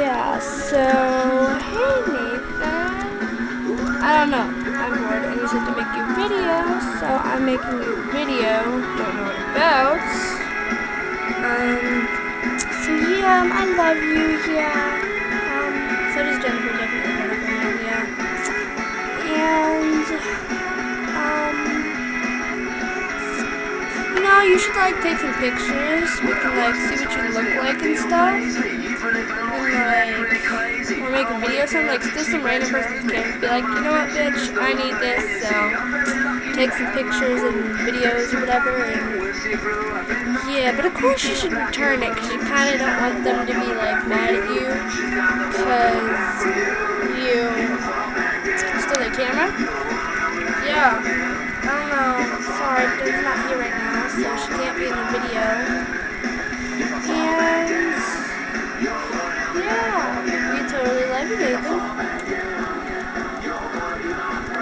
Yeah, so, hey Nathan. I don't know. I'm bored and you said to make you a video, so I'm making you a video. Don't know what about. So yeah, I love you, yeah. So does Jennifer, definitely love her, yeah. And, you should like take some pictures. We can like see what you look like and stuff. And like, or make a video or something, like steal some random person's camera. Be like, you know what, bitch, I need this, so take some pictures and videos or whatever. And yeah, but of course you should return it because you kind of don't want them to be like mad at you because you stole their camera. Yeah. I don't know. Sorry, Dad's not here right now, so she can't be in the video. And yeah, we totally love you, Nathan.